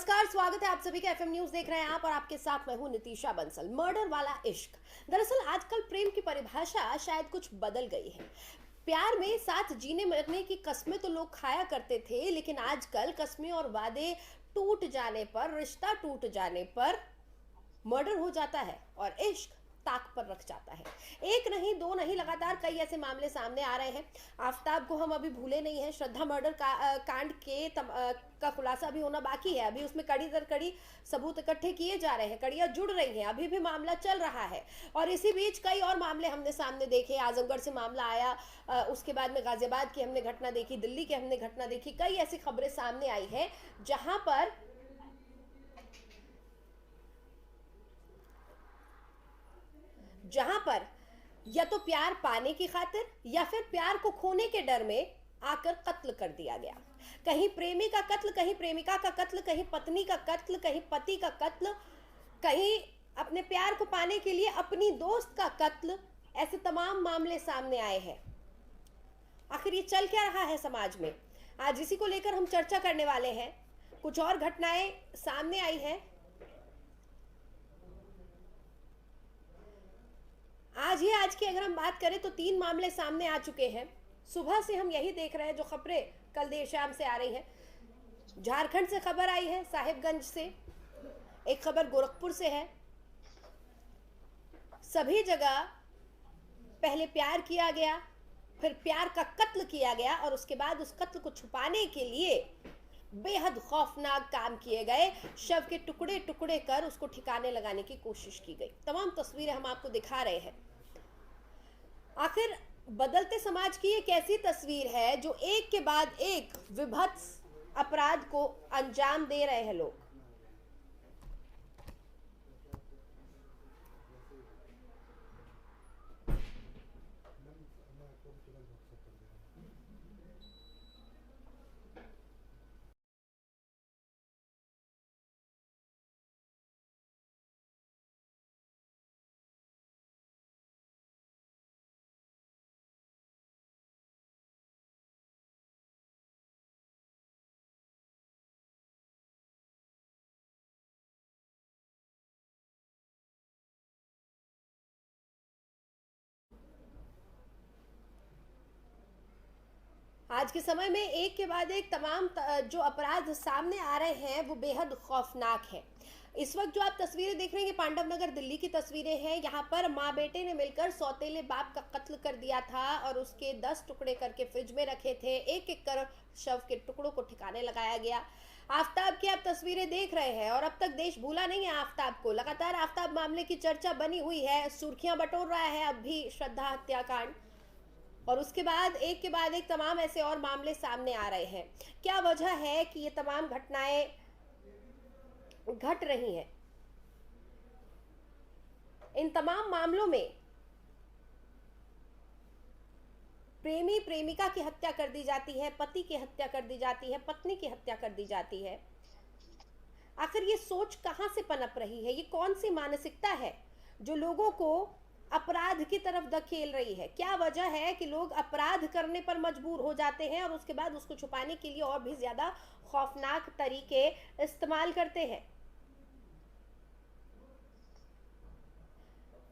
नमस्कार, स्वागत है आप सभी का। एफएम न्यूज देख रहे हैं आप और आपके साथ मैं हूं नितीशा बंसल। मर्डर वाला इश्क। दरअसल आजकल प्रेम की परिभाषा शायद कुछ बदल गई है। प्यार में साथ जीने मरने की कस्में तो लोग खाया करते थे, लेकिन आजकल कस्में और वादे टूट जाने पर, रिश्ता टूट जाने पर मर्डर हो जाता है और इश्क ताक पर रख जाता है। एक नहीं, दो नहीं, लगातार कई ऐसे मामले सामने आ रहे हैं। आफ्ताब को हम अभी भूले नहीं हैं। श्रद्धा मर्डर कांड का खुलासा अभी होना बाकी है। अभी उसमें कड़ी दर कड़ी सबूत इकट्ठे किए जा रहे हैं, कड़ियां जुड़ रही हैं, अभी भी मामला चल रहा है। और इसी बीच कई और मामले हमने सामने देखे। आजमगढ़ से मामला आया, उसके बाद में गाजियाबाद की हमने घटना देखी, दिल्ली की हमने घटना देखी। कई ऐसी खबरें सामने आई है जहां पर या तो प्यार पाने की खातिर या फिर प्यार को खोने के डर में आकर कत्ल कर दिया गया। कहीं प्रेमी का कत्ल, कहीं प्रेमिका का कत्ल, कहीं पत्नी का कत्ल, कहीं पति का कत्ल, कहीं अपने प्यार को पाने के लिए अपनी दोस्त का कत्ल। ऐसे तमाम मामले सामने आए हैं। आखिर ये चल क्या रहा है समाज में? आज इसी को लेकर हम चर्चा करने वाले हैं। कुछ और घटनाएं सामने आई हैं। आज की अगर हम बात करें तो 3 मामले सामने आ चुके हैं। सुबह से हम यही देख रहे हैं, जो खबरें कल देर शाम से आ रही हैं। झारखंड से खबर आई है, साहिबगंज से। एक खबर गोरखपुर से है। सभी जगह पहले प्यार किया गया, फिर प्यार का कत्ल किया गया और उसके बाद उस कत्ल को छुपाने के लिए बेहद खौफनाक काम किए गए। शव के टुकड़े टुकड़े कर उसको ठिकाने लगाने की कोशिश की गई। तमाम तस्वीरें हम आपको दिखा रहे हैं। आखिर बदलते समाज की एक ऐसी तस्वीर है जो एक के बाद एक विभत्स अपराध को अंजाम दे रहे हैं लोग। आज के समय में एक के बाद एक तमाम जो अपराध सामने आ रहे हैं वो बेहद खौफनाक है। इस वक्त जो आप तस्वीरें देख रहे हैं, पांडव नगर दिल्ली की तस्वीरें हैं। यहाँ पर माँ बेटे ने मिलकर सौतेले बाप का कत्ल कर दिया था और उसके 10 टुकड़े करके फ्रिज में रखे थे। एक एक कर शव के टुकड़ों को ठिकाने लगाया गया। आफ्ताब की आप तस्वीरें देख रहे हैं और अब तक देश भूला नहीं है आफ्ताब को। लगातार आफ्ताब मामले की चर्चा बनी हुई है, सुर्खियां बटोर रहा है अब भी श्रद्धा हत्याकांड। और उसके बाद एक तमाम ऐसे और मामले सामने आ रहे हैं। क्या वजह है कि ये तमाम घटनाएं घट रही हैं? इन तमाम मामलों में प्रेमी प्रेमिका की हत्या कर दी जाती है, पति की हत्या कर दी जाती है, पत्नी की हत्या कर दी जाती है। आखिर ये सोच कहां से पनप रही है? ये कौन सी मानसिकता है जो लोगों को अपराध की तरफ धकेल रही है? क्या वजह है कि लोग अपराध करने पर मजबूर हो जाते हैं और उसके बाद उसको छुपाने के लिए और भी ज्यादा खौफनाक तरीके इस्तेमाल करते हैं?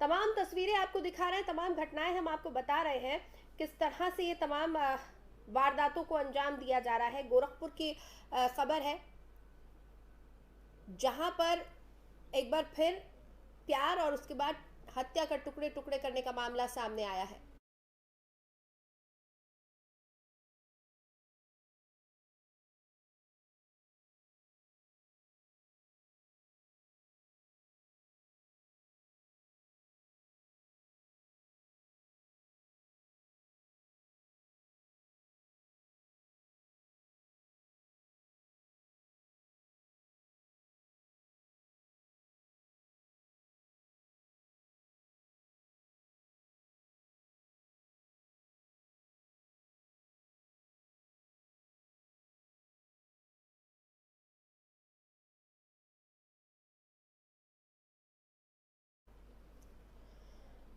तमाम तस्वीरें आपको दिखा रहे हैं, तमाम घटनाएं हम आपको बता रहे हैं किस तरह से ये तमाम वारदातों को अंजाम दिया जा रहा है। गोरखपुर की खबर है, जहां पर एक बार फिर प्यार और उसके बाद हत्या का टुकड़े टुकड़े करने का मामला सामने आया है।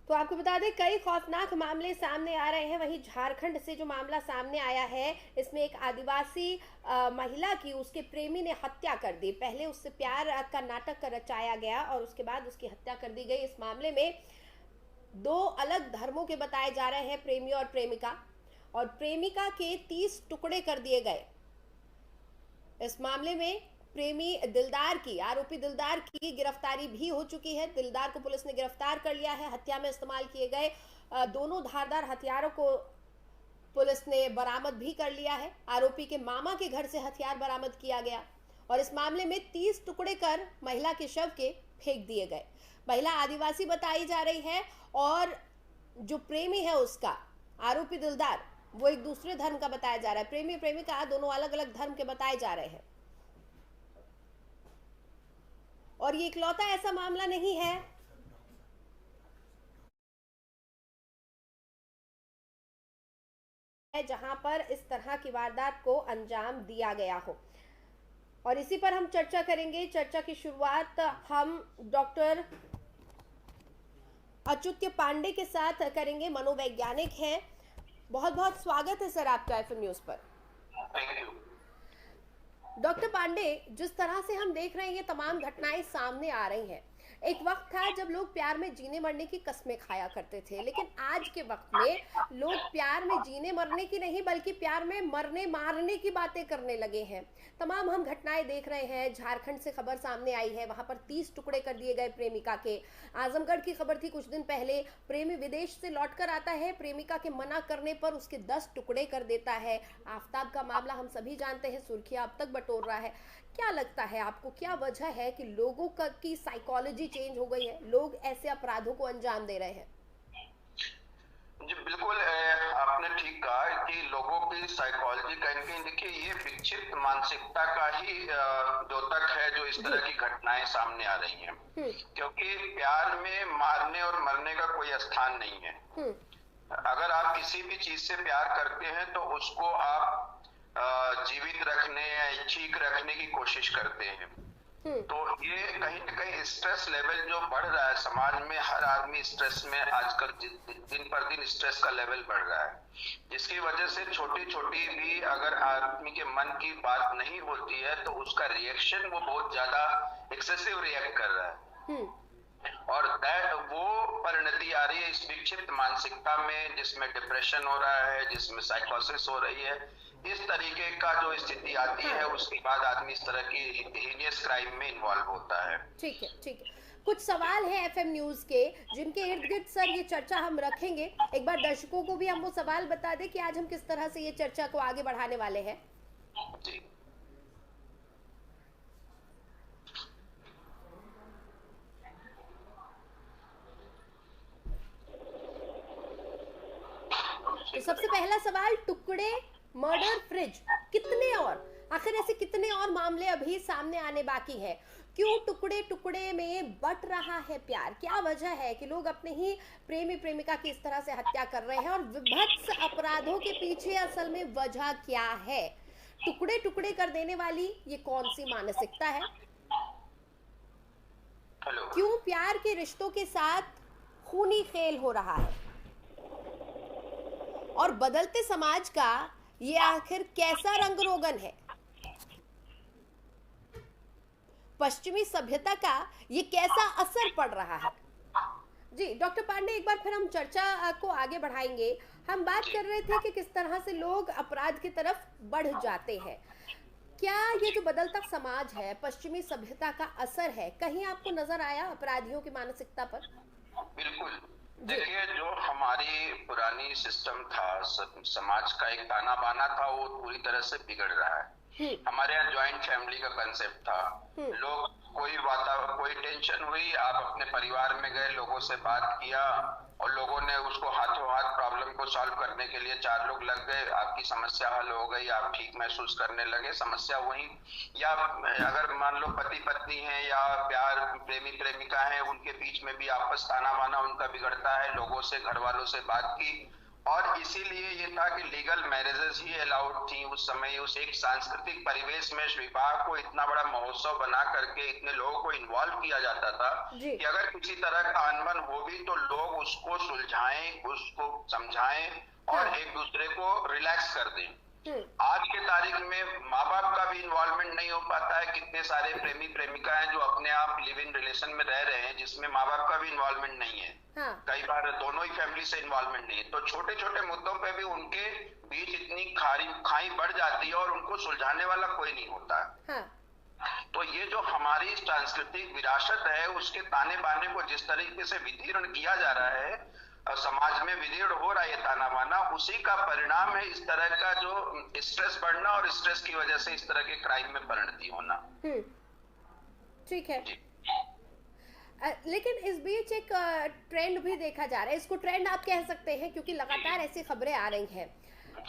तो आपको बता दें कई खौफनाक मामले सामने आ रहे हैं। वहीं झारखंड से जो मामला सामने आया है, इसमें एक आदिवासी महिला की उसके प्रेमी ने हत्या कर दी। पहले उससे प्यार का नाटक रचाया गया और उसके बाद उसकी हत्या कर दी गई। इस मामले में दो अलग धर्मों के बताए जा रहे हैं, प्रेमी और प्रेमिका, और प्रेमिका के 30 टुकड़े कर दिए गए। इस मामले में प्रेमी दिलदार की, आरोपी दिलदार की गिरफ्तारी भी हो चुकी है। दिलदार को पुलिस ने गिरफ्तार कर लिया है। हत्या में इस्तेमाल किए गए दोनों धारदार हथियारों को पुलिस ने बरामद भी कर लिया है। आरोपी के मामा के घर से हथियार बरामद किया गया और इस मामले में 30 टुकड़े कर महिला के शव के फेंक दिए गए। महिला आदिवासी बताई जा रही है और जो प्रेमी है उसका, आरोपी दिलदार, वो एक दूसरे धर्म का बताया जा रहा है। प्रेमी प्रेमिका दोनों अलग अलग धर्म के बताए जा रहे हैं। और ये इकलौता ऐसा मामला नहीं है जहां पर इस तरह की वारदात को अंजाम दिया गया हो। और इसी पर हम चर्चा करेंगे। चर्चा की शुरुआत हम डॉक्टर अच्युत पांडे के साथ करेंगे, मनोवैज्ञानिक हैं। बहुत बहुत स्वागत है सर आपका एफएम न्यूज पर। Thank you. डॉक्टर पांडे, जिस तरह से हम देख रहे हैं ये तमाम घटनाएं सामने आ रही हैं। एक वक्त था जब लोग प्यार में जीने मरने की कस्में खाया करते थे, लेकिन आज के वक्त में लोग प्यार में जीने मरने की नहीं बल्कि प्यार में मरने मारने की बातें करने लगे हैं। तमाम हम घटनाएं देख रहे हैं। झारखंड से खबर सामने आई है, वहां पर 30 टुकड़े कर दिए गए प्रेमिका के। आजमगढ़ की खबर थी कुछ दिन पहले, प्रेमी विदेश से लौटकर आता है, प्रेमिका के मना करने पर उसके 10 टुकड़े कर देता है। आफताब का मामला हम सभी जानते हैं, सुर्खियां अब तक बटोर रहा है। क्या लगता है आपको, क्या वजह है कि लोगों की साइकोलॉजी चेंज हो गई है, लोग ऐसे अपराधों को अंजाम दे रहे हैं? जी बिल्कुल, आपने ठीक कहा कि लोगों की साइकोलॉजी कहीं ना कहीं, देखिए ये विक्षिप्त मानसिकता का ही द्योतक है जो इस तरह की घटनाएं सामने आ रही हैं। क्योंकि प्यार में मारने और मरने का कोई स्थान नहीं है। अगर आप किसी भी चीज से प्यार करते हैं तो उसको आप जीवित रखने या ठीक रखने की कोशिश करते हैं। तो ये कहीं ना कहीं स्ट्रेस लेवल जो बढ़ रहा है समाज में, हर आदमी स्ट्रेस में आजकल दिन पर दिन स्ट्रेस का लेवल बढ़ रहा है, जिसकी वजह से छोटी छोटी भी अगर आदमी के मन की बात नहीं होती है तो उसका रिएक्शन वो बहुत ज्यादा एक्सेसिव रिएक्ट कर रहा है। और वो परिणति आ रही है इस विक्षिप्त मानसिकता में, जिसमें डिप्रेशन हो रहा है, जिसमें साइकोसिस हो रही है। इस तरीके का जो स्थिति आती है उसके बाद आदमी इस तरह की हीनियस क्राइम में इन्वॉल्व होता है। ठीक है, ठीक है। कुछ सवाल है एफएम न्यूज के जिनके इर्द गिर्द सर ये चर्चा हम रखेंगे। एक बार दर्शकों को भी हम वो सवाल बता दें कि आज हम किस तरह से ये चर्चा को आगे बढ़ाने वाले हैं। जी तो सबसे पहला सवाल, टुकड़े, मर्डर, फ्रिज, कितने और, आखिर ऐसे कितने और मामले अभी सामने आने बाकी है? क्यों टुकड़े टुकड़े में बट रहा है प्यार? क्या वजह है कि लोग अपने ही प्रेमी प्रेमिका की इस तरह से हत्या कर रहे हैं? और विभत्स अपराधों के पीछे असल में वजह क्या है? टुकड़े टुकड़े कर देने वाली ये कौन सी मानसिकता है? क्यों प्यार के रिश्तों के साथ खूनी खेल हो रहा है? और बदलते समाज का ये आखिर कैसा रंग रोगन है? पश्चिमी सभ्यता का ये कैसा असर पड़ रहा है? जी डॉक्टर पांडे, एक बार फिर हम चर्चा को आगे बढ़ाएंगे। हम बात कर रहे थे कि किस तरह से लोग अपराध की तरफ बढ़ जाते हैं। क्या ये जो बदलता समाज है, पश्चिमी सभ्यता का असर है, कहीं आपको नजर आया अपराधियों की मानसिकता पर? बिल्कुल। देखिए, जो हमारी पुरानी सिस्टम था, समाज का एक ताना बाना था, वो पूरी तरह से बिगड़ रहा है। हमारे यहाँ ज्वाइंट फैमिली का कंसेप्ट था। लोग कोई टेंशन हुई, आप अपने परिवार में गए, लोगों से बात किया और लोगों ने उसको हाथों हाथ प्रॉब्लम को सॉल्व करने के लिए 4 लोग लग गए, आपकी समस्या हल हो गई, आप ठीक महसूस करने लगे। समस्या वही, या अगर मान लो पति पत्नी है या प्यार प्रेमी प्रेमिका है, उनके बीच में भी आपस ताना बाना उनका बिगड़ता है। लोगों से, घर वालों से बात की और इसीलिए ये था कि लीगल मैरिजेस ही अलाउड थी उस समय। उस एक सांस्कृतिक परिवेश में विवाह को इतना बड़ा महोत्सव बना करके इतने लोगों को इन्वॉल्व किया जाता था जी। कि अगर किसी तरह का अनबन हो भी तो लोग उसको सुलझाएं, उसको समझाएं और हाँ। एक दूसरे को रिलैक्स कर दें। हम्म। आज के तारीख में माँ बाप का भी इन्वॉल्वमेंट नहीं हो पाता है। कितने सारे प्रेमी प्रेमिका हैं जो अपने आप लिव इन रिलेशन में रह रहे हैं जिसमें माँ बाप का भी इन्वॉल्वमेंट नहीं है। हाँ। कई बार दोनों ही फैमिली से इन्वॉल्वमेंट नहीं है, तो छोटे छोटे मुद्दों पे भी उनके बीच इतनी खाई बढ़ जाती है और उनको सुलझाने वाला कोई नहीं होता। हाँ। तो ये जो हमारी सांस्कृतिक विरासत है उसके ताने बाने को जिस तरीके से विदीर्ण किया जा रहा है, समाज में विदीर्ण हो रहा है ताना बाना, उसी का परिणाम है इस तरह का जो स्ट्रेस बढ़ना और स्ट्रेस की वजह से इस तरह के क्राइम में परिणति होना। ठीक है। लेकिन इस बीच एक ट्रेंड भी देखा जा रहा है, इसको ट्रेंड आप कह सकते हैं क्योंकि लगातार ऐसी खबरें आ रही हैं।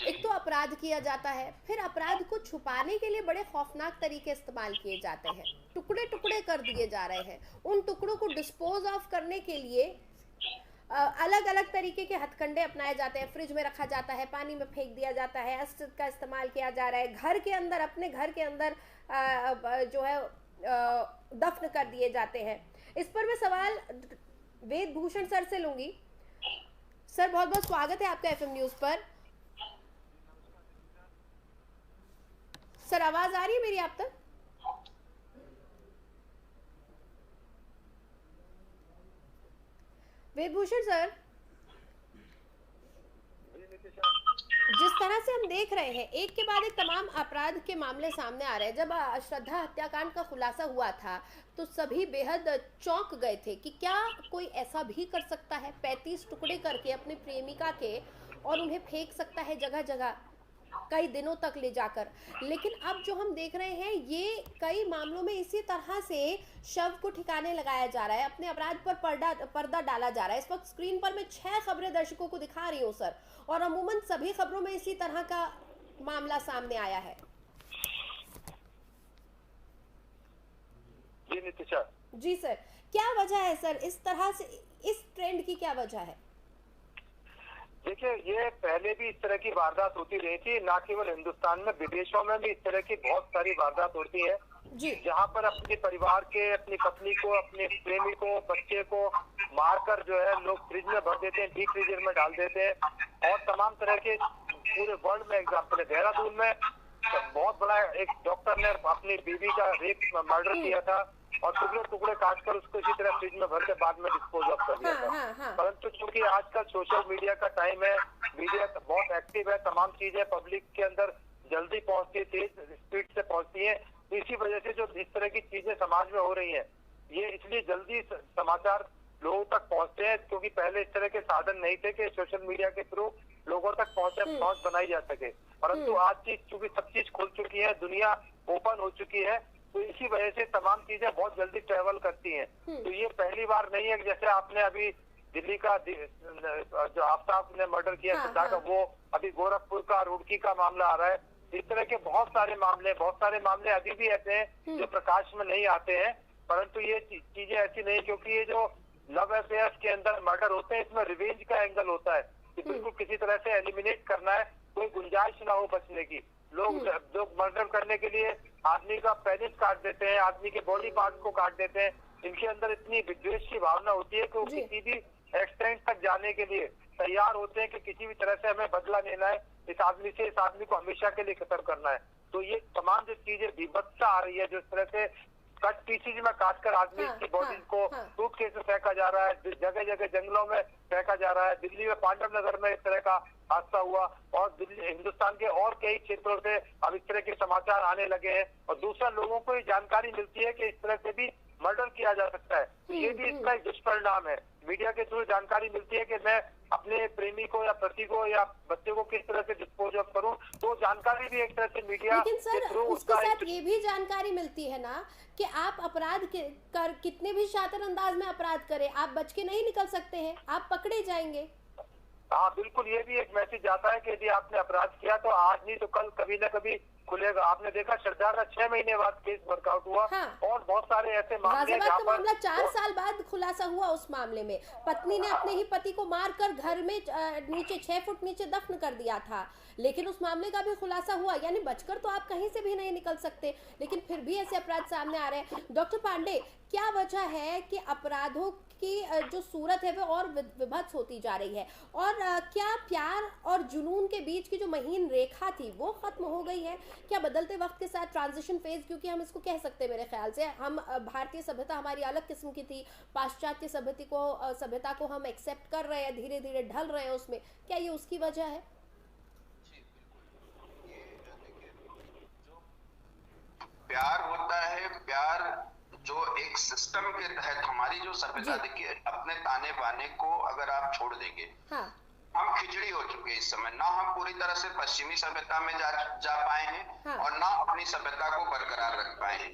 एक तो अपराध किया जाता है, फिर अपराध को छुपाने के लिए बड़े खौफनाक तरीके इस्तेमाल किए जाते हैं, टुकड़े टुकड़े कर दिए जा रहे हैं। उन टुकड़ों को डिस्पोज ऑफ करने के लिए अलग अलग तरीके के हथकंडे अपनाए जाते हैं। फ्रिज में रखा जाता है, पानी में फेंक दिया जाता है, एसिड का इस्तेमाल किया जा रहा है, घर के अंदर, अपने घर के अंदर जो है दफन कर दिए जाते हैं। इस पर मैं सवाल वेद भूषण सर से लूंगी। सर बहुत बहुत स्वागत है आपका एफएम न्यूज पर। सर आवाज आ रही है मेरी आप तक? वेद भूषण सर, जिस तरह से हम देख रहे हैं एक के बाद एक तमाम अपराध के मामले सामने आ रहे हैं। जब श्रद्धा हत्याकांड का खुलासा हुआ था तो सभी बेहद चौंक गए थे कि क्या कोई ऐसा भी कर सकता है, 35 टुकड़े करके अपनी प्रेमिका के, और उन्हें फेंक सकता है जगह जगह कई दिनों तक ले जाकर। लेकिन अब जो हम देख रहे हैं ये कई मामलों में इसी तरह से शव को ठिकाने लगाया जा रहा है, अपने अपराध पर पर्दा डाला जा रहा है। इस वक्त स्क्रीन पर मैं 6 खबरें दर्शकों को दिखा रही हूँ सर, और अमूमन सभी खबरों में इसी तरह का मामला सामने आया है। जी नितिशा। जी सर, क्या वजह है सर इस तरह से, इस ट्रेंड की क्या वजह है? देखिए, ये पहले भी इस तरह की वारदात होती रही थी, ना केवल हिंदुस्तान में, विदेशों में भी इस तरह की बहुत सारी वारदात होती है जहाँ पर अपने परिवार के, अपनी पत्नी को, अपने प्रेमी को, बच्चे को मारकर जो है लोग फ्रिज में भर देते हैं, डीप फ्रीजर में डाल देते हैं। और तमाम तरह के पूरे वर्ल्ड में एग्जाम्पल है। देहरादून में बहुत बड़ा एक डॉक्टर ने अपनी बीवी का रेप मर्डर किया था और टुकड़े टुकड़े काटकर उसको इसी तरह फ्रिज में भर के बाद में डिस्पोज ऑफ कर दिया था। परंतु चूंकि आजकल सोशल मीडिया का टाइम है, मीडिया बहुत एक्टिव है, तमाम चीजें पब्लिक के अंदर जल्दी पहुंचती है, तेज स्पीड से पहुंचती है, तो इसी वजह से जो इस तरह की चीजें समाज में हो रही है, ये इसलिए जल्दी समाचार लोगों तक पहुंचते हैं, क्योंकि पहले इस तरह के साधन नहीं थे कि सोशल मीडिया के थ्रू लोगों तक पहुंच बनाई जा सके। परंतु आज चूंकि सब चीज खुल चुकी है, दुनिया ओपन हो चुकी है, तो इसी वजह से तमाम चीजें बहुत जल्दी ट्रेवल करती हैं। तो ये पहली बार नहीं है। जैसे आपने अभी दिल्ली का जो आफ्ताब ने मर्डर किया श्रद्धा का, वो अभी गोरखपुर का, रुड़की का मामला आ रहा है। इस तरह के बहुत सारे मामले अभी भी ऐसे हैं जो प्रकाश में नहीं आते हैं। परंतु ये चीजें ऐसी नहीं, क्योंकि ये जो लव अफेयर्स के अंदर मर्डर होते हैं, इसमें रिवेंज का एंगल होता है कि बिल्कुल किसी तरह से एलिमिनेट करना है, कोई गुंजाइश ना हो बचने की। लोग मर्डर करने के लिए आदमी का पेनिस काट देते हैं, आदमी के बॉडी पार्ट को काट देते हैं। इनके अंदर इतनी विद्वेष की भावना होती है कि वो किसी भी एक्सटेंट तक जाने के लिए तैयार होते हैं कि किसी भी तरह से हमें बदला लेना है, इस आदमी को हमेशा के लिए खत्म करना है। तो ये तमाम जो चीजें विभत्सता आ रही है, जो इस तरह से कट पीसीज में काटकर आदमी की बॉडी को सूटकेस में फेंका जा रहा है, जगह जगह जंगलों में फेंका जा रहा है। दिल्ली में पांडव नगर में इस तरह का हादसा हुआ, और हिंदुस्तान के और कई क्षेत्रों से अब इस तरह के समाचार आने लगे हैं। और दूसरा, लोगों को ये जानकारी मिलती है कि इस तरह से भी मर्डर किया जा सकता है। ये भी इसका एक दुष्परिणाम है। मीडिया के थ्रू जानकारी मिलती है कि मैं अपने प्रेमी को या पति को या बच्चे को किस तरह से डिस्पोज ऑफ करूं, तो जानकारी भी एक तरह से मीडिया लेकिन सर उसके साथ ये भी जानकारी मिलती है ना कि आप अपराध कर कितने भी शातिर अंदाज में अपराध करें, आप बच के नहीं निकल सकते हैं, आप पकड़े जाएंगे। हाँ बिल्कुल, ये भी एक मैसेज आता है कि यदि आपने अपराध किया तो आज नहीं तो कल कभी ना कभी खुलेगा। आपने देखा श्रद्धा का 6 महीने बाद केस वर्कआउट हुआ। हाँ। और बहुत सारे ऐसे मामले गाजियाबाद का मामला 4 साल बाद खुलासा हुआ। उस मामले में पत्नी ने अपने ही पति को मारकर घर में नीचे 6 फुट नीचे दफन कर दिया था, लेकिन उस मामले का भी खुलासा हुआ। यानी बचकर तो आप कहीं से भी नहीं निकल सकते, लेकिन फिर भी ऐसे अपराध सामने आ रहे हैं। डॉक्टर पांडे, क्या वजह है कि अपराधों की जो सूरत है वो और विभत्स होती जा रही है, और क्या प्यार और जुनून के बीच की जो महीन रेखा थी वो खत्म हो गई है? क्या बदलते वक्त के साथ ट्रांजिशन फेज, क्योंकि हम इसको कह सकते हैं, मेरे ख्याल से हम भारतीय सभ्यता हमारी अलग किस्म की थी, पाश्चात्य सभ्यता को हम एक्सेप्ट कर रहे हैं, धीरे धीरे ढल रहे हैं उसमें, क्या ये उसकी वजह है? प्यार होता है, प्यार जो एक सिस्टम के तहत हमारी जो सभ्यता, देखिए अपने ताने बाने को अगर आप छोड़ देंगे, हाँ। हम खिचड़ी हो चुके इस समय, ना हम पूरी तरह से पश्चिमी सभ्यता में जा पाए हैं, हाँ। और ना अपनी सभ्यता को बरकरार रख पाए हैं।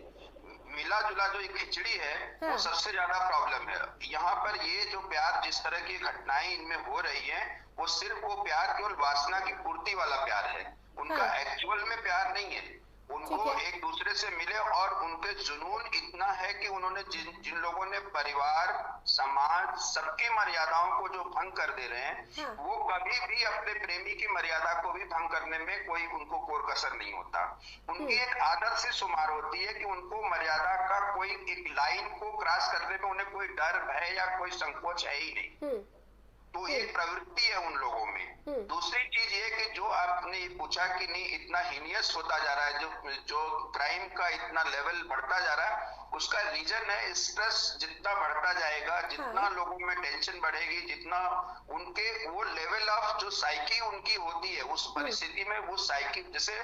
मिला जुला जो एक खिचड़ी है, हाँ। वो सबसे ज्यादा प्रॉब्लम है। यहाँ पर ये जो प्यार, जिस तरह की घटनाएं इनमें हो रही हैं, वो सिर्फ वो प्यार केवल वासना की पूर्ति वाला प्यार है, उनका एक्चुअल में प्यार नहीं है। उनको एक दूसरे से मिले और उनके जुनून इतना है कि उन्होंने जिन लोगों ने परिवार, समाज, सबकी मर्यादाओं को जो भंग कर दे रहे हैं, वो कभी भी अपने प्रेमी की मर्यादा को भी भंग करने में कोई उनको कोर कसर नहीं होता। उनकी एक आदत से शुमार होती है कि उनको मर्यादा का कोई एक लाइन को क्रॉस करने में उन्हें कोई डर, भय या कोई संकोच है ही नहीं। तो ये प्रवृत्ति है उन लोगों में। दूसरी चीज ये कि जो आपने पूछा कि नहीं इतना हीनियस होता जा रहा है, जो क्राइम का इतना लेवल बढ़ता जा रहा है, उसका रीजन है स्ट्रेस। जितना बढ़ता जाएगा, जितना लोगों में टेंशन बढ़ेगी, जितना उनके वो लेवल ऑफ जो साइकी उनकी होती है उस परिस्थिति में, वो साइकी, जैसे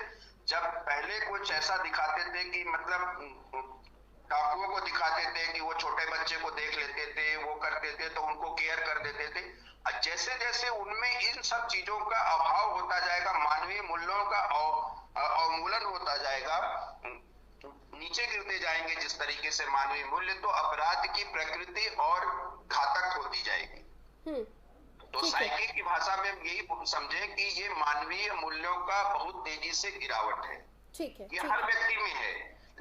जब पहले कुछ ऐसा दिखाते थे कि मतलब डाकुओं को दिखाते थे कि वो छोटे बच्चे को देख लेते थे, वो करते थे तो उनको केयर कर देते थे। जैसे जैसे उनमें इन सब चीजों का अभाव होता जाएगा, मानवीय मूल्यों का अवमूलन होता जाएगा, नीचे गिरते जाएंगे जिस तरीके से मानवीय मूल्य, तो अपराध की प्रकृति और घातक होती जाएगी। तो साइकी की भाषा में यही समझे कि ये मानवीय मूल्यों का बहुत तेजी से गिरावट है। ये हर व्यक्ति में है।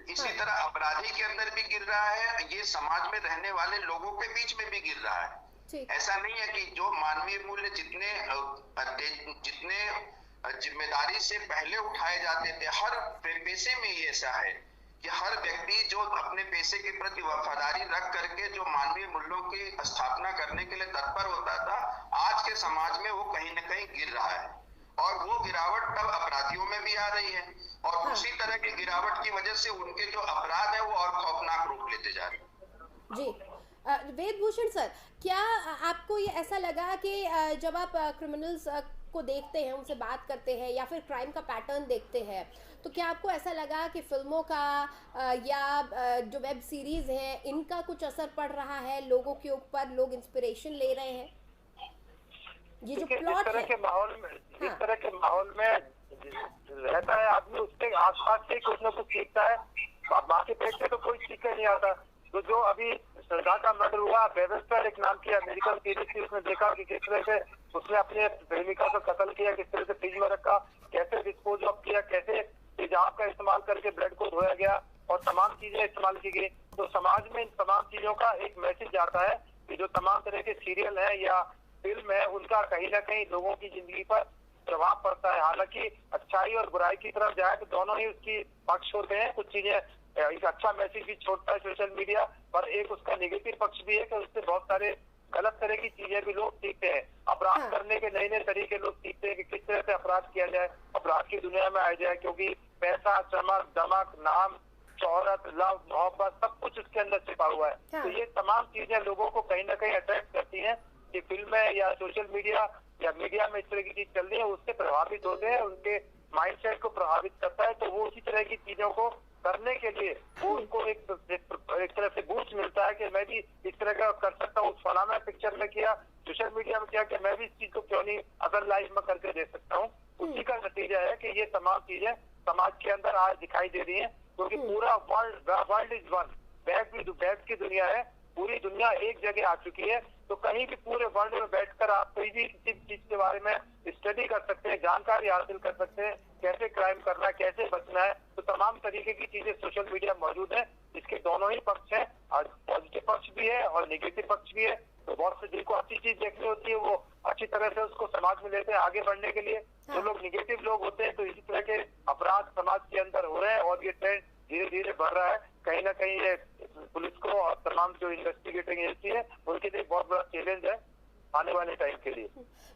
इसी तरह अपराधी के अंदर भी गिर रहा है, ये समाज में रहने वाले लोगों के बीच में भी गिर रहा है। ऐसा नहीं है कि जो मानवीय मूल्य जितने जिम्मेदारी से पहले उठाए जाते थे, हर पेशे में ये ऐसा है कि हर व्यक्ति जो अपने पेशे के प्रति वफादारी रख करके जो मानवीय मूल्यों की स्थापना करने के लिए तत्पर होता था, आज के समाज में वो कहीं न कहीं गिर रहा है। और वो गिरावट तब अपराधियों में भी आ रही है, और उसी तरह की गिरावट की वजह से उनके जो अपराध है वो और खौफनाक रूप लेते जा रहे हैं। जी वेदभूषण सर, क्या आपको ये ऐसा लगा कि जब आप क्रिमिनल्स को देखते हैं, उनसे बात करते हैं, या फिर क्राइम का पैटर्न देखते हैं, तो क्या आपको ऐसा लगा कि फिल्मों का या जो वेब सीरीज है इनका कुछ असर पड़ रहा है लोगों के ऊपर, लोग इंस्पिरेशन ले रहे हैं? ये जो प्लॉट है, जिस तरह के माहौल में रहता है आदमी, उसके आसपास से कुछ न कुछ सीखता है। बाकी पेट से तो कोई सीख नहीं आता। तो जो अभी सरदार का मर्डर हुआ, बेवेस्टर एक नाम की अमेरिकन सीरीज थी, उसने देखा कि किस तरह से उसने अपने प्रेमिका को कत्ल किया, किस तरह से फ्रिज में रखा, कैसे डिस्पोज ऑफ किया, कैसे तेजाब का इस्तेमाल करके ब्लड को धोया गया, और तमाम चीजें इस्तेमाल की गई। तो समाज में इन तमाम चीजों का एक मैसेज आता है कि जो तमाम तरह के सीरियल है या फिल्म है, उनका कहीं ना कहीं लोगों की जिंदगी पर प्रभाव पड़ता है। हालांकि अच्छाई और बुराई की तरफ जाए तो दोनों ही उसकी पक्ष होते हैं। कुछ चीजें, एक अच्छा मैसेज भी छोड़ता है सोशल मीडिया, पर एक उसका नेगेटिव पक्ष भी है कि उससे बहुत सारे गलत तरह की चीजें भी लोग सीखते हैं। अपराध करने के नए नए तरीके लोग सीखते हैं कि किस तरह से अपराध किया जाए, अपराध की दुनिया में आ जाए, क्योंकि पैसा, चमक, दमक, नाम, शोहरत, लव, मोहब्बत, सब कुछ उसके अंदर छिपा हुआ है। तो ये तमाम चीजें लोगों को कहीं ना कहीं अट्रैक्ट करती हैं कि फिल्में या सोशल मीडिया या मीडिया में इस तरह की चीज चल रही है, उससे प्रभावित होते हैं, उनके माइंडसेट को प्रभावित करता है। तो वो उसी तरह की चीजों को करने के लिए वो उनको एक तरह से बूस्ट मिलता है कि मैं भी इस तरह का कर सकता हूँ। फलाना पिक्चर में किया, सोशल मीडिया में किया, कि मैं भी इस चीज को क्यों नहीं अदर लाइफ में करके दे सकता हूँ। उसी का नतीजा है कि ये तमाम चीजें समाज के अंदर आज दिखाई दे रही है, क्योंकि पूरा वर्ल्ड इज वन, वेब की दुनिया है, पूरी दुनिया एक जगह आ चुकी है। तो कहीं भी पूरे वर्ल्ड में बैठकर आप कोई भी किसी चीज के बारे में स्टडी कर सकते हैं, जानकारी हासिल कर सकते हैं, कैसे क्राइम करना है, कैसे बचना है। तो तमाम तरीके की चीजें सोशल मीडिया मौजूद है। इसके दोनों ही पक्ष हैं, और पॉजिटिव पक्ष भी है और नेगेटिव पक्ष भी है। तो बहुत से जिनको अच्छी चीज देखनी होती है वो अच्छी तरह से उसको समाज में लेते हैं आगे बढ़ने के लिए। जो लोग निगेटिव लोग होते हैं तो इसी तरह के अपराध समाज के अंदर हो रहे हैं और ये ट्रेंड धीरे धीरे बढ़ रहा है। कहीं ना कहीं ये पुलिस को और तमाम जो इन्वेस्टिगेटिंग एजेंसी है उनके लिए बहुत बड़ा चैलेंज है आने वाले टाइम के लिए।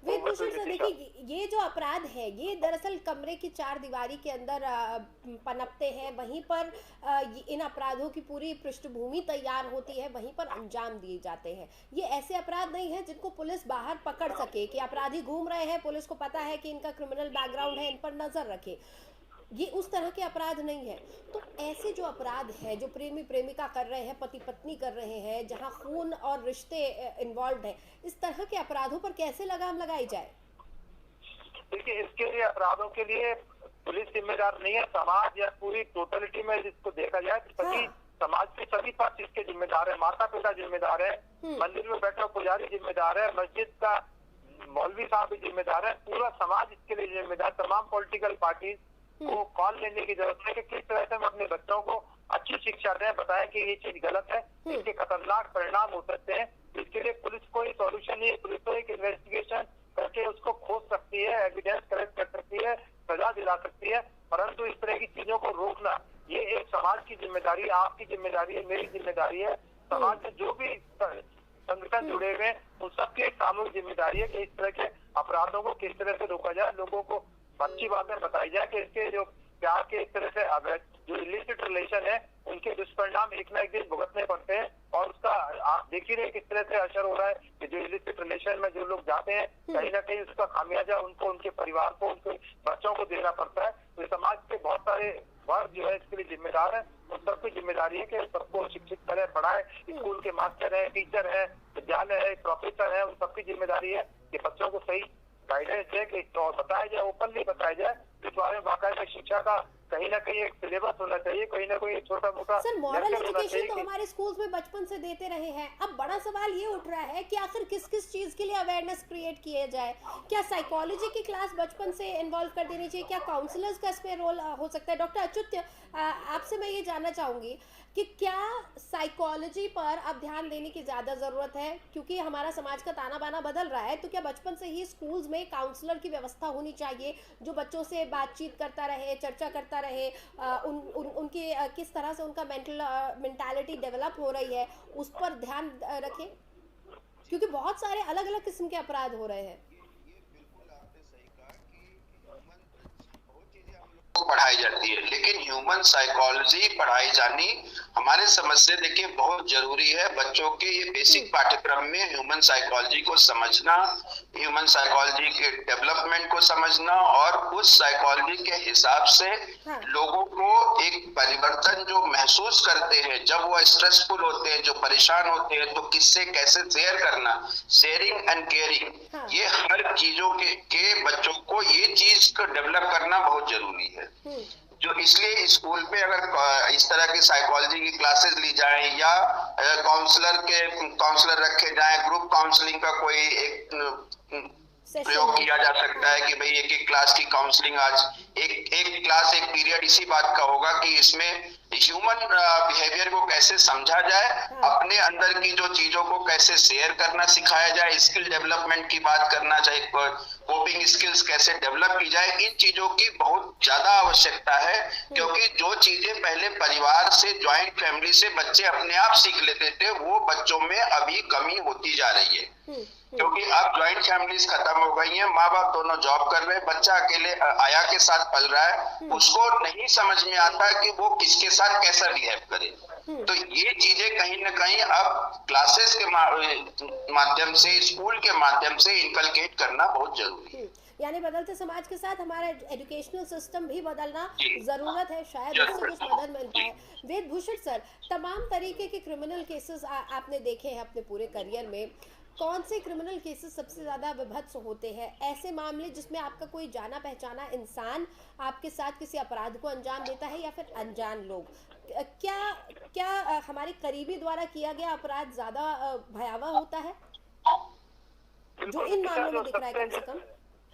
वेद भूषण सर, देखिए ये जो अपराध है ये दरअसल कमरे की चार दीवारी के अंदर पनपते हैं, वहीं पर इन अपराधों की पूरी पृष्ठभूमि तैयार होती है, वहीं पर अंजाम दिए जाते हैं। ये ऐसे अपराध नहीं है जिनको पुलिस बाहर पकड़ सके कि अपराधी घूम रहे हैं, पुलिस को पता है कि इनका क्रिमिनल बैकग्राउंड है, इन पर नजर रखे। ये उस तरह के अपराध नहीं है। तो ऐसे जो अपराध है जो प्रेमी प्रेमिका कर रहे हैं, पति पत्नी कर रहे हैं, जहां खून और रिश्ते इन्वॉल्व हैं, इस तरह के अपराधों पर कैसे लगाम लगाई जाए? देखिए, इसके लिए अपराधों के लिए पुलिस जिम्मेदार नहीं है, समाज या पूरी टोटलिटी में जिसको देखा जाए तो सभी समाज के सभी पक्ष इसके जिम्मेदार है। माता पिता जिम्मेदार है, मंदिर में बैठा पुजारी जिम्मेदार है, मस्जिद का मौलवी साहब भी जिम्मेदार है, पूरा समाज इसके लिए जिम्मेदार। तमाम पॉलिटिकल पार्टीज को कॉल लेने की जरूरत है कि किस तरह से हम अपने बच्चों को अच्छी शिक्षा दें, बताएं कि ये चीज गलत है, इसके खतरनाक परिणाम हो सकते हैं। इसके लिए पुलिस कोई सॉल्यूशन नहीं है। पुलिस तो एक इन्वेस्टिगेशन करके उसको खोज सकती है, एविडेंस कलेक्ट कर सकती है, सजा दिला सकती है, परंतु इस तरह की चीजों को रोकना ये एक समाज की जिम्मेदारी है, आपकी जिम्मेदारी है, मेरी जिम्मेदारी है। समाज में जो भी संगठन जुड़े हुए हैं उन सबकी एक सामूहिक जिम्मेदारी है कि इस तरह के अपराधों को किस तरह से रोका जाए, लोगों को अच्छी बातें बताई जाए कि इसके जो प्यार के इस तरह से जो इलिसिट रिलेशन है उनके दुष्परिणाम एक ना एक दिन भुगतने पड़ते हैं। और उसका आप देख ही रहे किस तरह से असर हो रहा है कि जो इलिसिट रिलेशन में जो लोग जाते हैं कहीं ना कहीं उसका खामियाजा उनको, उनके परिवार को, उनके बच्चों को देना पड़ता है। तो समाज के बहुत सारे वर्ग जो है इसके लिए जिम्मेदार है। उन सबकी जिम्मेदारी है कि सबको शिक्षित करें, पढ़ाए, स्कूल के मास्टर है, टीचर है, विद्यालय है, प्रोफेसर है, उन सबकी जिम्मेदारी है कि बच्चों को सही गाइडेंस दे कि तो बताया जाए, ओपनली बताया जाए। इस बारे में बाकायदा शिक्षा का कहीं ना कहीं एक सिलेबस होना चाहिए, कहीं ना कोई छोटा मोटा सर मॉरल एजुकेशन तो हमारे स्कूल्स में बचपन से देते रहे हैं। अब बड़ा सवाल ये उठ रहा है कि आखिर किस किस चीज के लिए अवेयरनेस क्रिएट किया जाए। क्या साइकोलॉजी की क्लास बचपन से इन्वॉल्व कर देनी चाहिए? क्या काउंसलर्स का इसमें रोल हो सकता है? डॉक्टर अच्युत, आपसे मैं ये जानना चाहूंगी कि क्या साइकोलॉजी पर अब ध्यान देने की ज्यादा जरूरत है क्योंकि हमारा समाज का ताना बाना बदल रहा है? तो क्या बचपन से ही स्कूल्स में काउंसलर की व्यवस्था होनी चाहिए जो बच्चों से बातचीत करता रहे, चर्चा करता रहे, उनकी किस तरह से उनका मेंटालिटी डेवलप हो रही है उस पर ध्यान रखें, क्योंकि बहुत सारे अलग अलग किस्म के अपराध हो रहे हैं। पढ़ाई जाती है लेकिन ह्यूमन साइकोलॉजी पढ़ाई जानी हमारे समझ से देखिए बहुत जरूरी है। बच्चों के ये बेसिक पाठ्यक्रम में ह्यूमन साइकोलॉजी को समझना, ह्यूमन साइकोलॉजी के डेवलपमेंट को समझना और उस साइकोलॉजी के हिसाब से लोगों को एक परिवर्तन जो महसूस करते हैं जब वो स्ट्रेसफुल होते हैं, जो परेशान होते हैं, तो किससे कैसे शेयर करना, शेयरिंग एंड केयरिंग, ये हर चीजों के बच्चों को ये चीज को डेवलप करना बहुत जरूरी है। जो इसलिए स्कूल पे अगर इस तरह की साइकोलॉजी की क्लासेस ली जाए या काउंसलर रखे जाए, ग्रुप काउंसलिंग का कोई एक प्रयोग किया जा सकता है कि भाई एक क्लास की काउंसलिंग, आज एक क्लास एक पीरियड इसी बात का होगा कि इसमें ह्यूमन बिहेवियर को कैसे समझा जाए, अपने अंदर की जो चीजों को कैसे शेयर करना सिखाया जाए, स्किल डेवलपमेंट की बात करना चाहिए, कोपिंग स्किल्स कैसे डेवलप की जाए। इन चीजों की बहुत ज्यादा आवश्यकता है क्योंकि जो चीजें पहले परिवार से, ज्वाइंट फैमिली से बच्चे अपने आप सीख लेते थे वो बच्चों में अभी कमी होती जा रही है क्योंकि अब ज्वाइंट फैमिलीज खत्म हो गई हैं, माँ बाप दोनों जॉब कर रहे हैं, बच्चा अकेले आया के साथ पल रहा है, उसको नहीं समझ में आता कि वो किसके साथ कैसा बिहेव करे। तो ये चीजें कहीं ना कहीं अब क्लासेस के माध्यम से, स्कूल के माध्यम से इनकलकेट करना बहुत जरूरी है। यानी बदलते समाज के साथ हमारा एजुकेशनल सिस्टम भी बदलना जरूरत है, शायद उससे कुछ मदद मिल पाए। वेद भूषण सर, तमाम तरीके के क्रिमिनल केसेस आपने देखे हैं अपने पूरे करियर में, कौन से क्रिमिनल केसेस सबसे ज्यादा विभत्स होते हैं? ऐसे मामले जिसमें आपका कोई जाना पहचाना इंसान आपके साथ किसी अपराध को अंजाम देता है या फिर अनजान लोग? क्या हमारे करीबी द्वारा किया गया अपराध ज्यादा भयावह होता है? जो इन मामलों में दिख रहा है कम से कम?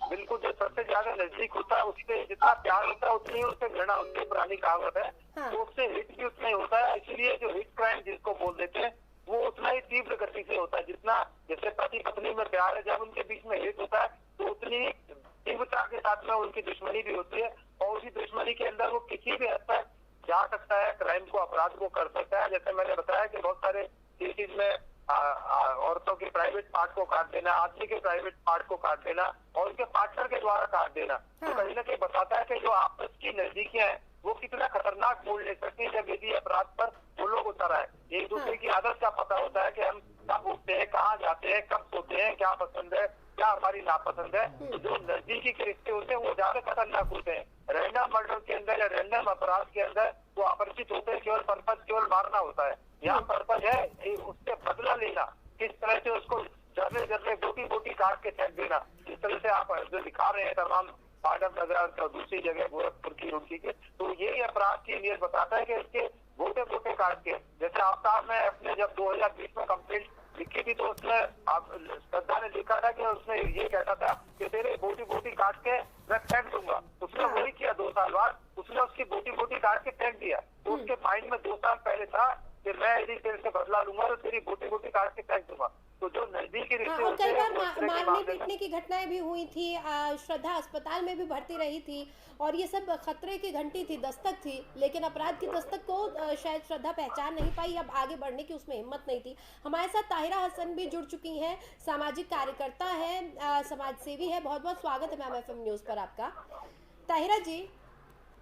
बिल्कुल, जो सबसे ज्यादा नजदीक होता है उससे जितना प्यार होता है उतनी उससे घृणा, उसकी पुरानी कहावत है। हाँ। तो उससे हिट भी उतना ही होता है, इसलिए जो हिट क्राइम जिसको बोल देते हैं वो उतना ही तीव्र गति से होता है। जितना जैसे पति पत्नी में प्यार है, जब उनके बीच में हिट होता है तो उतनी तीव्रता के साथ में उनकी दुश्मनी भी होती है, और उसी दुश्मनी के अंदर वो किसी भी हद तक जा सकता है, क्राइम को, अपराध को कर सकता है। जैसे मैंने बताया कि बहुत सारे केसेज में औरतों के प्राइवेट पार्ट को काट देना, आदमी के प्राइवेट पार्ट को काट देना और उनके पार्टनर के द्वारा काट देना, तो कहीं ना कहीं बताता है कि जो आपस की नजदीकियां हैं वो कितना खतरनाक मोड़ ले सकती है जब यदि अपराध पर वो लोग उतर आए। एक दूसरे की आदत का पता होता है कि हम कब उठते हैं, कहाँ जाते हैं, कब सोते हैं, क्या पसंद है, क्या हमारी नापसंद है। जो नजदीकी के रिश्ते होते हैं वो ज्यादा खतरनाक होते हैं। रैंडम मर्डर के अंदर या रैंडम अपराध के अंदर वो अपरिचित होते हैं, केवल पर्पज केवल मारना होता है। यहाँ पर्पज है उससे बदला लेना, किस तरह से उसको जर्रे जर्रे बोटी बोटी काट के फेंक देना। जिस तरह से आप जो दिखा रहे हैं तमाम पाडम नगर और दूसरी जगह गोरखपुर की रुड़की के, तो यही अपराध की नीयत बताता है कि इसके बोटे बोटे काट के, जैसे आफ्ताब में अपने जब 2020 में कंप्लेंट लिखी थी तो उसमें आप श्रद्धा ने लिखा था कि उसने ये कहता था कि तेरे बोटी बोटी काट के मैं फेंक दूंगा। उसने वही किया 2 साल बाद, उसने उसकी बोटी बोटी काट के फेंक दिया। तो उसके माइंड में 2 साल पहले था कि मैं यदि तेरे से बदला लूंगा तो तेरी बोटी बोटी काट के फेंक दूंगा। तो जो नजदीकी रिश्ते और कई बार मारने पीटने की घटनाएं भी हुई थी। श्रद्धा अस्पताल में भी भर्ती रही थी और ये सब खतरे की घंटी थी, दस्तक थी, लेकिन अपराध की दस्तक को शायद श्रद्धा पहचान नहीं पाई, अब आगे बढ़ने की उसमें हिम्मत नहीं थी। हमारे साथ ताहिरा हसन भी जुड़ चुकी हैं, सामाजिक कार्यकर्ता है, समाज सेवी है। बहुत बहुत स्वागत है मैम FM न्यूज़ पर आपका। ताहिरा जी,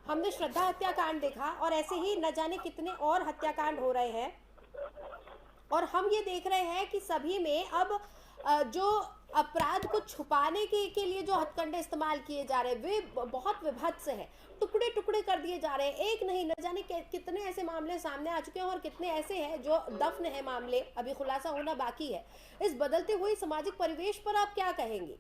हमने श्रद्धा हत्याकांड देखा और ऐसे ही न जाने कितने और हत्याकांड हो रहे हैं, और हम ये देख रहे हैं कि सभी में अब जो अपराध को छुपाने के लिए जो हथकंडे इस्तेमाल किए जा रहे हैं वे बहुत विभत्स हैं, टुकड़े टुकड़े कर दिए जा रहे हैं। एक नहीं, न जाने कितने ऐसे मामले सामने आ चुके हैं और कितने ऐसे हैं जो दफन है मामले, अभी खुलासा होना बाकी है। इस बदलते हुए सामाजिक परिवेश पर आप क्या कहेंगे?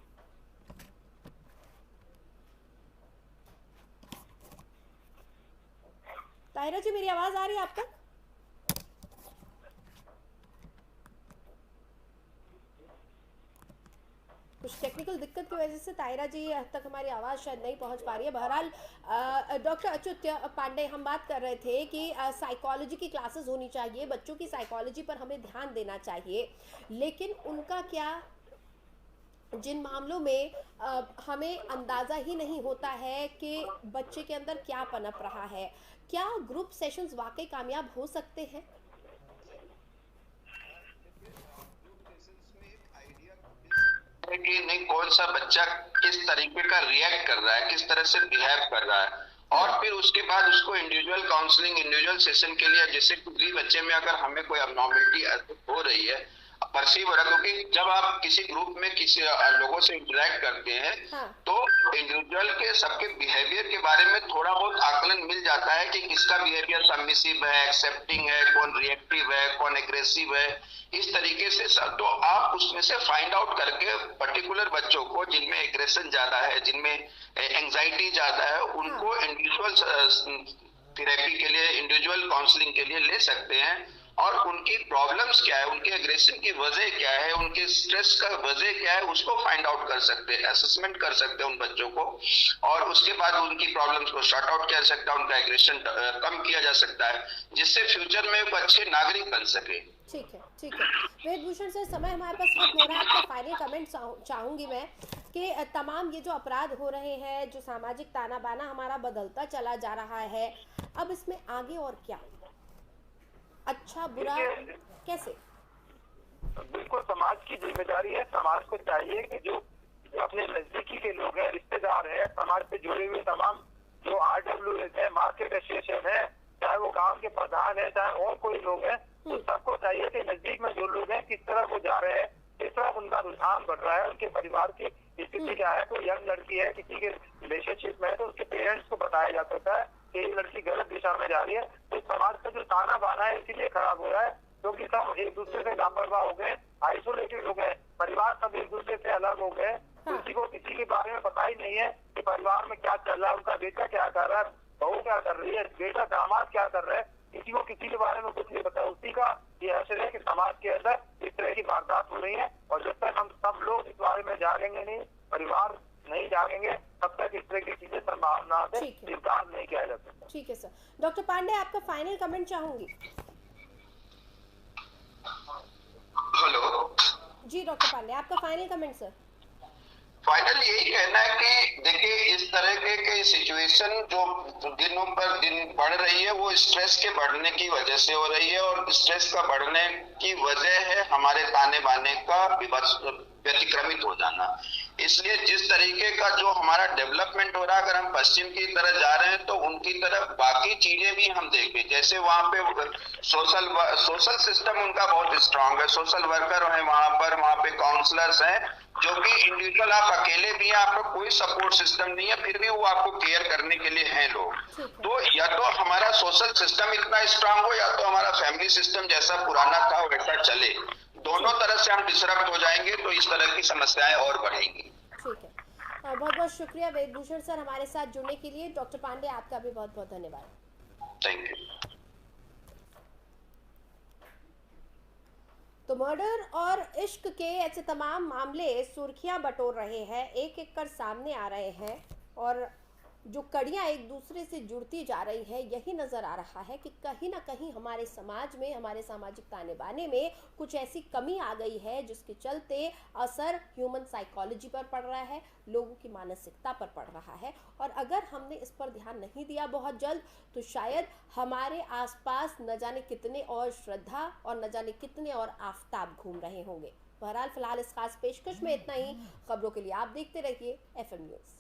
ताहिरा जी, मेरी आवाज आ रही है आप तक? कुछ टेक्निकल दिक्कत की वजह से ताहिरा जी तक हमारी आवाज़ शायद नहीं पहुंच पा रही है। बहरहाल डॉक्टर अच्युत पांडे, हम बात कर रहे थे कि साइकोलॉजी की क्लासेस होनी चाहिए, बच्चों की साइकोलॉजी पर हमें ध्यान देना चाहिए, लेकिन उनका क्या, जिन मामलों में हमें अंदाज़ा ही नहीं होता है कि बच्चे के अंदर क्या पनप रहा है, क्या ग्रुप सेशंस वाकई कामयाब हो सकते हैं? कि नहीं, कौन सा बच्चा किस तरीके का रिएक्ट कर रहा है, किस तरह से बिहेव कर रहा है, और फिर उसके बाद उसको इंडिविजुअल काउंसलिंग, इंडिविजुअल सेशन के लिए, जैसे किसी बच्चे में अगर हमें कोई अबनॉर्मलिटी हो रही है, परसीव हो रहा है, क्योंकि जब आप किसी ग्रुप में किसी लोगों से इंटरेक्ट करते हैं तो इंडिविजुअल के सबके बिहेवियर के बारे में थोड़ा बहुत आकलन मिल जाता है कि किसका बिहेवियर सबमिसिव है, एक्सेप्टिंग है, कौन रिएक्टिव है, कौन एग्रेसिव है, इस तरीके से। तो आप उसमें से फाइंड आउट करके पर्टिकुलर बच्चों को जिनमें एग्रेशन ज्यादा है, जिनमें एंजाइटी ज्यादा है, उनको इंडिविजुअल थेरेपी के लिए, इंडिविजुअल काउंसलिंग के लिए ले सकते हैं, और उनकी प्रॉब्लम्स क्या है, उनके एग्रेशन की वजह क्या है, उनके स्ट्रेस का वजह क्या है, उसको फाइंड आउट कर सकते हैं, असेसमेंट कर सकते हैं उन बच्चों को, और उसके बाद उनकी प्रॉब्लम्स को शॉर्ट आउट किया जा सकता है, उनका एग्रेशन कम किया जा सकता है, जिससे फ्यूचर में वो अच्छे नागरिक बन सके। ठीक है, ठीक है। वेदभूषण सर, समय हमारे पास खत्म हो रहा है, आपका फाइनल कमेंट चाहूंगी मैं कि तमाम ये जो अपराध हो रहे हैं, जो सामाजिक ताना बाना हमारा बदलता चला जा रहा है, अब इसमें आगे और क्या, अच्छा बुरा कैसे? बिल्कुल समाज की जिम्मेदारी है। समाज को चाहिए कि जो अपने नजदीकी के लोग हैं, रिश्तेदार हैं, समाज से जुड़े हुए तमाम जो RWS है, मार्केट एसोसिएशन है, चाहे वो गांव के प्रधान है, चाहे और कोई लोग हैं, तो सबको चाहिए कि नजदीक में जो लोग हैं किस तरह वो जा रहे हैं, किस तरह उनका रुझान बढ़ रहा है, उनके परिवार की स्थिति क्या है। कोई यंग लड़की है, किसी के रिलेशनशिप में है, तो उसके पेरेंट्स को बताया जा सकता है कि ये लड़की गलत दिशा में जा रही है। तो समाज का जो ताना बाना है इसीलिए खराब हो रहा है, क्योंकि सब एक दूसरे से लापरवाह हो गए, आइसोलेटेड हो गए, परिवार सब एक दूसरे से अलग हो गए, किसी को किसी के बारे में पता ही नहीं है कि परिवार में क्या चल रहा है, उनका बेटा क्या कर रहा है, बहू क्या कर रही है, बेटा दामाद क्या कर रहा है, किसी को किसी के बारे में कुछ नहीं पता। उसी का ये असर है कि समाज के अंदर इस तरह की वारदात हो रही है। और जब तक हम सब लोग इस बारे में जागेंगे नहीं, परिवार नहीं जागेंगे, तब तक इस तरह की चीजें संभावना से इनकार नहीं किया जा सकता। ठीक है सर। डॉक्टर पांडे, आपका फाइनल कमेंट चाहूंगी। हेलो जी डॉक्टर पांडे, आपका फाइनल कमेंट सर। फाइनल यही कहना है कि देखिए, इस तरह के सिचुएशन जो दिनों पर दिन बढ़ रही है, वो स्ट्रेस के बढ़ने की वजह से हो रही है। और स्ट्रेस का बढ़ने की वजह है हमारे ताने बाने का व्यतिक्रमित हो जाना। इसलिए जिस तरीके का जो हमारा डेवलपमेंट हो रहा है, अगर हम पश्चिम की तरफ जा रहे हैं तो उनकी तरफ बाकी चीजें भी हम देखें। जैसे वहाँ पे सोशल सिस्टम उनका बहुत स्ट्रांग है, सोशल वर्कर है वहाँ पे काउंसलर्स हैं, जो कि इंडिविजुअल आप अकेले भी हैं, आपका कोई सपोर्ट सिस्टम नहीं है, फिर भी वो आपको केयर करने के लिए हैं लोग। तो या तो हमारा सोशल सिस्टम इतना स्ट्रांग हो, या तो हमारा फैमिली सिस्टम जैसा पुराना था वैसा चले। दोनों तरह से हम डिसरप्ट हो जाएंगे तो इस तरह की समस्याएं और बढ़ेंगी। ठीक है, बहुत बहुत शुक्रिया वेदभूषण सर हमारे साथ जुड़ने के लिए। डॉक्टर पांडे, आपका भी बहुत बहुत धन्यवाद। Thank you. तो मर्डर और इश्क के ऐसे तमाम मामले सुर्खियां बटोर रहे हैं, एक एक कर सामने आ रहे हैं, और जो कड़ियां एक दूसरे से जुड़ती जा रही है, यही नज़र आ रहा है कि कहीं ना कहीं हमारे समाज में, हमारे सामाजिक ताने बाने में कुछ ऐसी कमी आ गई है, जिसके चलते असर ह्यूमन साइकोलॉजी पर पड़ रहा है, लोगों की मानसिकता पर पड़ रहा है। और अगर हमने इस पर ध्यान नहीं दिया बहुत जल्द, तो शायद हमारे आसपास न जाने कितने और श्रद्धा और न जाने कितने और आफताब घूम रहे होंगे। बहरहाल फिलहाल इस खास पेशकश में इतना ही। खबरों के लिए आप देखते रहिए FM न्यूज़।